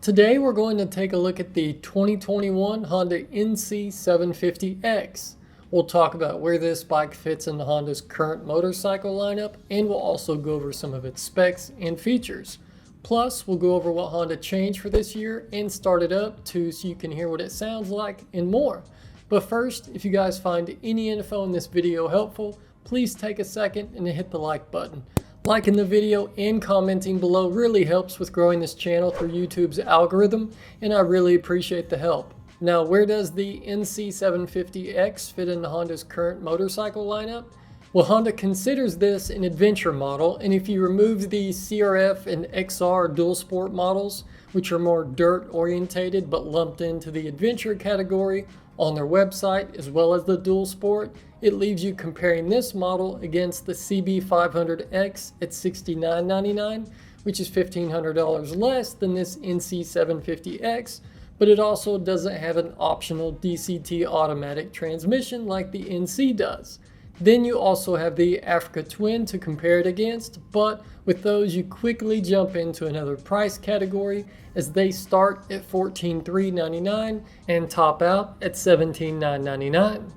Today we're going to take a look at the 2021 Honda NC750X. We'll talk about where this bike fits into Honda's current motorcycle lineup, and we'll also go over some of its specs and features. Plus, we'll go over what Honda changed for this year and start it up too, so you can hear what it sounds like and more. But first, if you guys find any info in this video helpful, please take a second and hit the like button. Liking the video and commenting below really helps with growing this channel through YouTube's algorithm, and I really appreciate the help. Now, where does the NC750X fit into Honda's current motorcycle lineup? Well, Honda considers this an adventure model, and if you remove the CRF and XR dual sport models, which are more dirt orientated but lumped into the adventure category on their website, as well as the dual sport, it leaves you comparing this model against the CB500X at $69.99, which is $1,500 less than this NC750X, but it also doesn't have an optional DCT automatic transmission like the NC does. Then you also have the Africa Twin to compare it against, but with those you quickly jump into another price category as they start at $14,399 and top out at $17,999.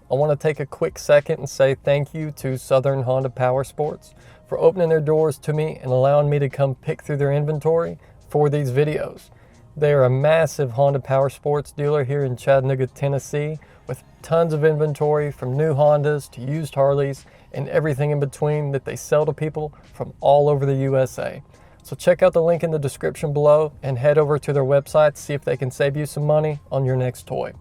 I want to take a quick second and say thank you to Southern Honda Power Sports for opening their doors to me and allowing me to come pick through their inventory for these videos. They are a massive Honda Power Sports dealer here in Chattanooga, Tennessee, with tons of inventory from new Hondas to used Harleys and everything in between that they sell to people from all over the USA. So check out the link in the description below and head over to their website to see if they can save you some money on your next toy.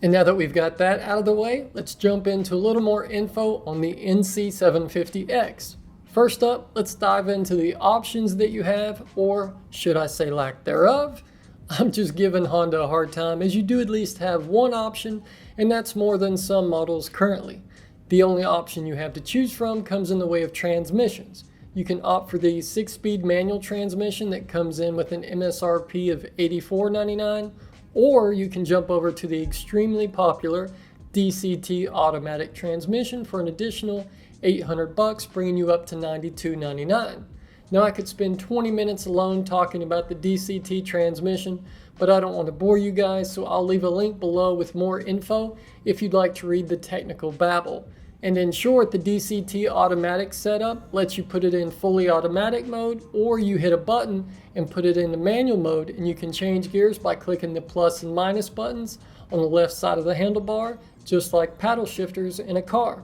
And now that we've got that out of the way, let's jump into a little more info on the NC750X. First up, let's dive into the options that you have, or should I say lack thereof. I'm just giving Honda a hard time, as you do at least have one option, and that's more than some models currently. The only option you have to choose from comes in the way of transmissions. You can opt for the 6-speed manual transmission that comes in with an MSRP of $84.99, or you can jump over to the extremely popular DCT automatic transmission for an additional $800, bringing you up to $92.99. Now, I could spend 20 minutes alone talking about the DCT transmission, but I don't want to bore you guys, so I'll leave a link below with more info if you'd like to read the technical babble. And in short, the DCT automatic setup lets you put it in fully automatic mode, or you hit a button and put it into manual mode, and you can change gears by clicking the plus and minus buttons on the left side of the handlebar, just like paddle shifters in a car.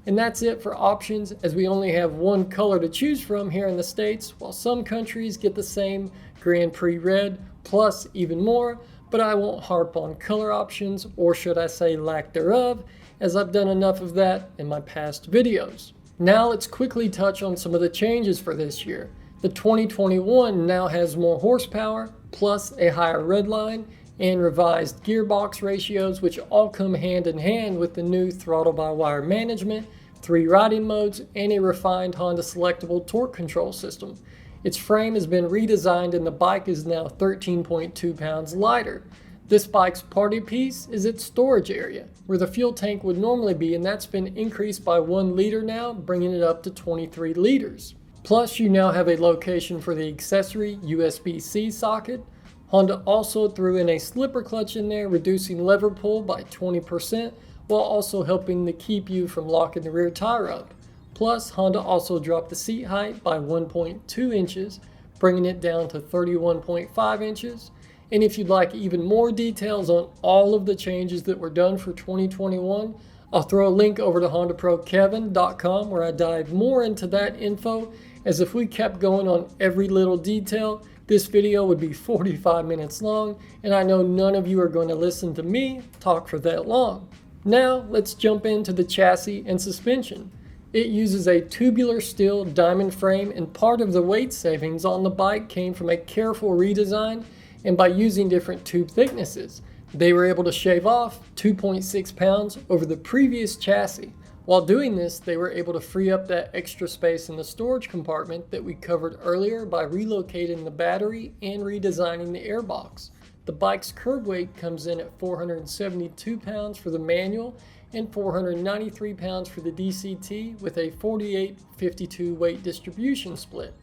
And that's it for options, as we only have one color to choose from here in the States, while some countries get the same Grand Prix red plus even more, but I won't harp on color options, or should I say lack thereof, as I've done enough of that in my past videos. Now let's quickly touch on some of the changes for this year. The 2021 now has more horsepower, plus a higher red line, and revised gearbox ratios, which all come hand in hand with the new throttle-by-wire management, 3 riding modes, and a refined Honda selectable torque control system. Its frame has been redesigned and the bike is now 13.2 pounds lighter. This bike's party piece is its storage area, where the fuel tank would normally be, and that's been increased by 1 liter now, bringing it up to 23 liters. Plus, you now have a location for the accessory USB-C socket. Honda also threw in a slipper clutch in there, reducing lever pull by 20%, while also helping to keep you from locking the rear tire up. Plus, Honda also dropped the seat height by 1.2 inches, bringing it down to 31.5 inches. And if you'd like even more details on all of the changes that were done for 2021, I'll throw a link over to HondaProKevin.com where I dive more into that info, as if we kept going on every little detail, this video would be 45 minutes long, and I know none of you are going to listen to me talk for that long. Now, let's jump into the chassis and suspension. It uses a tubular steel diamond frame, and part of the weight savings on the bike came from a careful redesign and by using different tube thicknesses. They were able to shave off 2.6 pounds over the previous chassis. While doing this, they were able to free up that extra space in the storage compartment that we covered earlier by relocating the battery and redesigning the airbox. The bike's curb weight comes in at 472 pounds for the manual and 493 pounds for the DCT, with a 48-52 weight distribution split.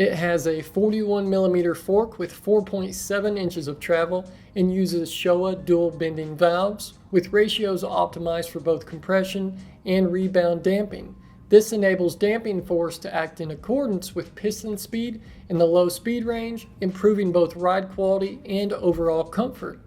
It has a 41mm fork with 4.7 inches of travel and uses Showa dual bending valves with ratios optimized for both compression and rebound damping. This enables damping force to act in accordance with piston speed in the low speed range, improving both ride quality and overall comfort.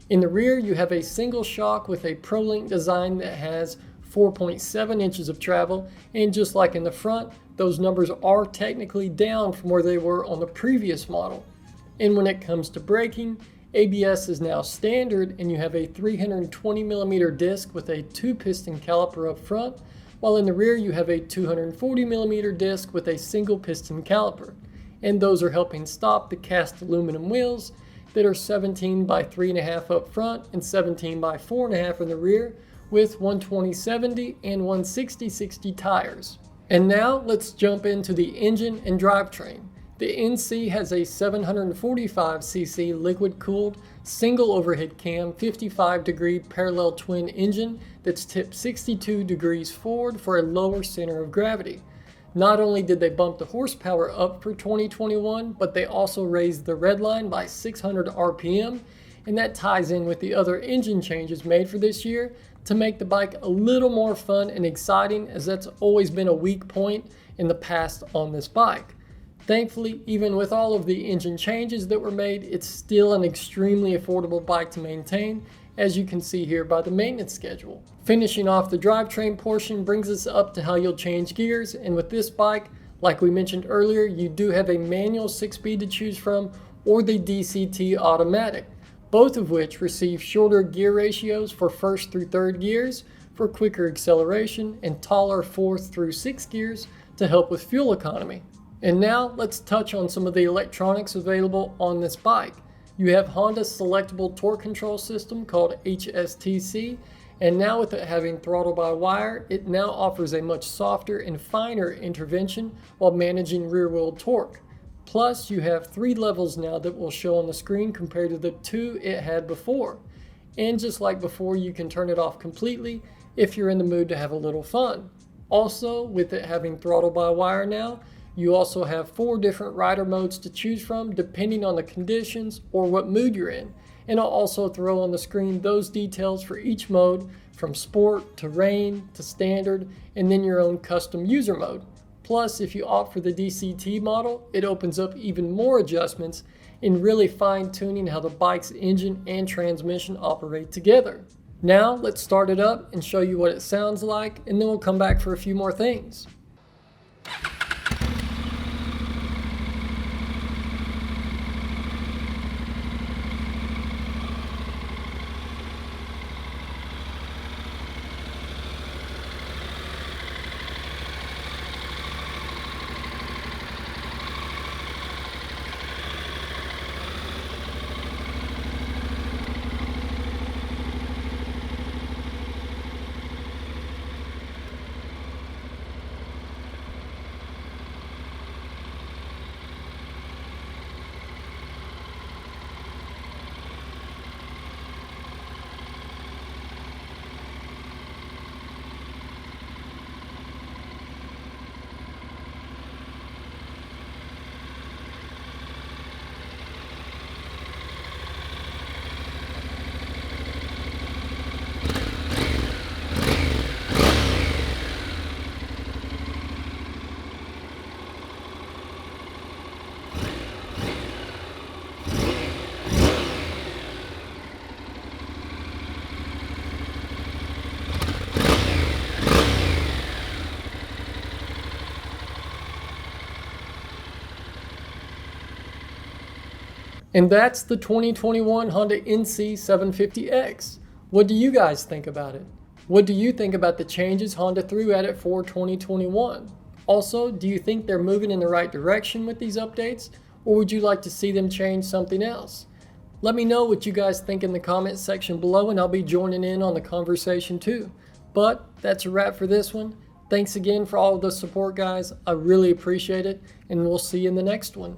In the rear, you have a single shock with a ProLink design that has 4.7 inches of travel, and just like in the front, those numbers are technically down from where they were on the previous model. And when it comes to braking, ABS is now standard, and you have a 320mm disc with a 2-piston caliper up front, while in the rear you have a 240mm disc with a single piston caliper. And those are helping stop the cast aluminum wheels that are 17 by 3.5 up front and 17 by 4.5 in the rear, with 120/70 and 160/60 tires. And now let's jump into the engine and drivetrain. The NC has a 745cc liquid-cooled, single overhead cam, 55-degree parallel twin engine that's tipped 62 degrees forward for a lower center of gravity. Not only did they bump the horsepower up for 2021, but they also raised the redline by 600 RPM, and that ties in with the other engine changes made for this year to make the bike a little more fun and exciting, as that's always been a weak point in the past on this bike. Thankfully, even with all of the engine changes that were made, it's still an extremely affordable bike to maintain, as you can see here by the maintenance schedule. Finishing off the drivetrain portion brings us up to how you'll change gears, and with this bike, like we mentioned earlier, you do have a manual 6-speed to choose from or the DCT automatic, both of which receive shorter gear ratios for 1st through 3rd gears for quicker acceleration and taller 4th through 6th gears to help with fuel economy. And now let's touch on some of the electronics available on this bike. You have Honda's selectable torque control system called HSTC, and now with it having throttle by wire, it now offers a much softer and finer intervention while managing rear wheel torque. Plus, you have 3 levels now that will show on the screen compared to the 2 it had before. And just like before, you can turn it off completely if you're in the mood to have a little fun. Also, with it having throttle by wire now, you also have 4 different rider modes to choose from depending on the conditions or what mood you're in. And I'll also throw on the screen those details for each mode, from sport to rain to standard, and then your own custom user mode. Plus, if you opt for the DCT model, it opens up even more adjustments in really fine-tuning how the bike's engine and transmission operate together. Now, let's start it up and show you what it sounds like, and then we'll come back for a few more things. And that's the 2021 Honda NC750X. What do you guys think about it? What do you think about the changes Honda threw at it for 2021? Also, do you think they're moving in the right direction with these updates, or would you like to see them change something else? Let me know what you guys think in the comments section below, and I'll be joining in on the conversation too. But that's a wrap for this one. Thanks again for all of the support, guys. I really appreciate it, and we'll see you in the next one.